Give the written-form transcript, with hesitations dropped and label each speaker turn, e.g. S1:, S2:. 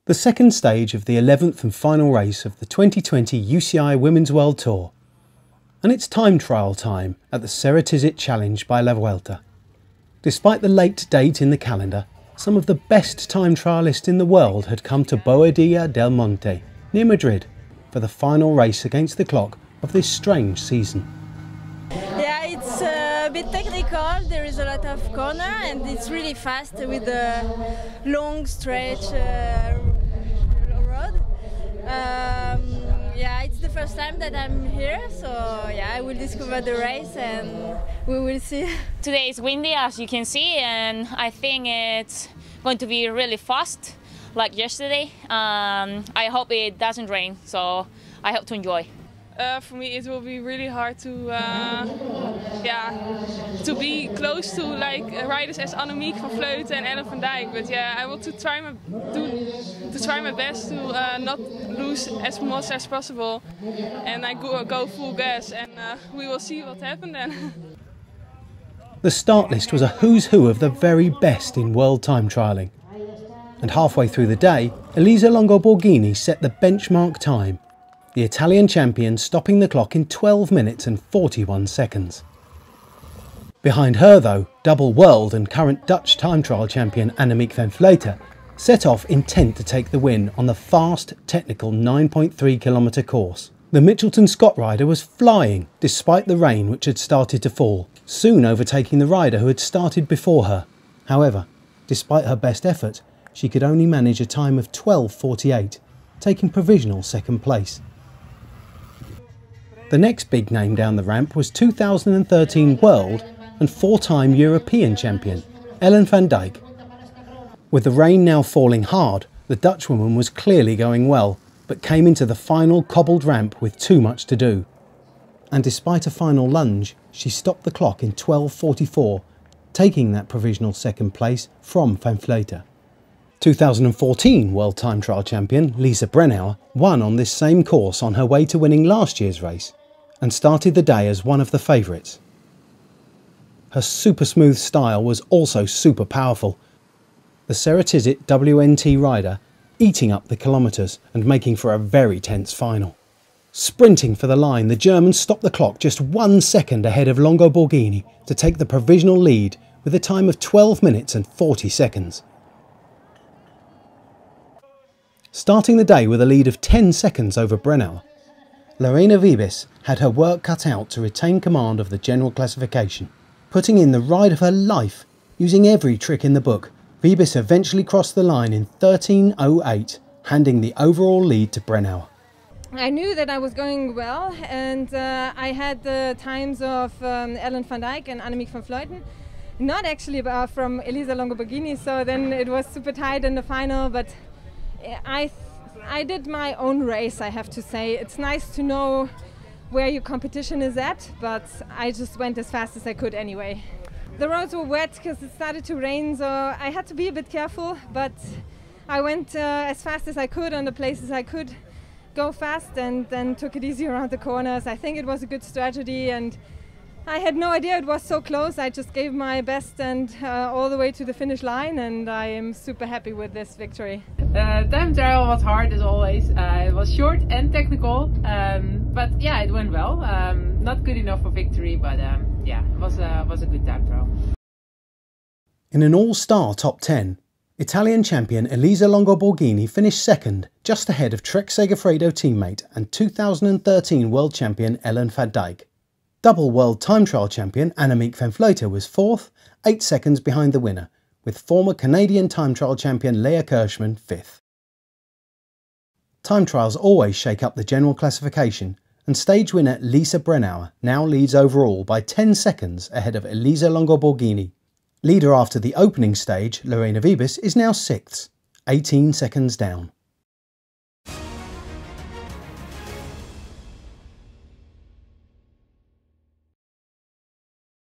S1: The second stage of the 11th and final race of the 2020 UCI Women's World Tour, and it's time trial time at the Ceratizit Challenge by WorldTour. Despite the late date in the calendar, some of the best time trialists in the world had come to Boadilla del Monte, near Madrid, for the final race against the clock of this strange season.
S2: Yeah, it's a bit technical, there is a lot of corner and it's really fast with the long stretch road. Yeah, it's the first time that I'm here, so yeah, I will discover the race and we will see.
S3: Today is windy, as you can see, and I think it's going to be really fast like yesterday. I hope it doesn't rain, so I hope to enjoy.
S4: For me it will be really hard to be close to like riders as Annemiek van Vleuten and Ellen van Dijk, but yeah, I want to try my best to not lose as much as possible, and I go full gas, and we will see what happens then.
S1: The start list was a who's who of the very best in world time trialling, and halfway through the day, Elisa Longo Borghini set the benchmark time, the Italian champion stopping the clock in 12 minutes and 41 seconds. Behind her though, double world and current Dutch time trial champion Annemiek van Vleuten set off intent to take the win on the fast, technical 9.3 kilometre course. The Mitchelton Scott rider was flying despite the rain which had started to fall, soon overtaking the rider who had started before her. However, despite her best effort, she could only manage a time of 12:48, taking provisional second place. The next big name down the ramp was 2013 world and four-time European champion Ellen van Dijk. With the rain now falling hard, the Dutchwoman was clearly going well, but came into the final cobbled ramp with too much to do. And despite a final lunge, she stopped the clock in 12:44, taking that provisional second place from Van Vleuten. 2014 World Time Trial champion Lisa Brennauer won on this same course on her way to winning last year's race, and started the day as one of the favourites. Her super smooth style was also super powerful, the Ceratizit WWT rider eating up the kilometres and making for a very tense final. Sprinting for the line, the German stopped the clock just 1 second ahead of Longo Borghini to take the provisional lead with a time of 12 minutes and 40 seconds. Starting the day with a lead of 10 seconds over Brennauer, Lorena Wiebes had her work cut out to retain command of the general classification. Putting in the ride of her life, using every trick in the book, Wiebes eventually crossed the line in 13:08, handing the overall lead to Brennauer.
S5: I knew that I was going well, and I had the times of Ellen van Dijk and Annemiek van Vleuten, not actually from Elisa Longo Borghini, so then it was super tight in the final, but I did my own race, I have to say. It's nice to know where your competition is at, but I just went as fast as I could anyway. The roads were wet because it started to rain, so I had to be a bit careful, but I went as fast as I could on the places I could go fast, and then took it easy around the corners. I think it was a good strategy, and I had no idea it was so close. I just gave my best and all the way to the finish line, and I am super happy with this victory.
S6: Time trial was hard as always. It was short and technical, but yeah, it went well. Not good enough for victory, but yeah, it was a good time trial.
S1: In an all-star top 10, Italian champion Elisa Longo Borghini finished second, just ahead of Trek Segafredo teammate and 2013 world champion Ellen van Dijk. Double world time trial champion Annemiek van Vleuten was fourth, 8 seconds behind the winner, with former Canadian time trial champion Leah Kirschman fifth. Time trials always shake up the general classification, and stage winner Lisa Brennauer now leads overall by 10 seconds ahead of Elisa Longo Borghini. Leader after the opening stage, Lorena Wiebes, is now sixth, 18 seconds down.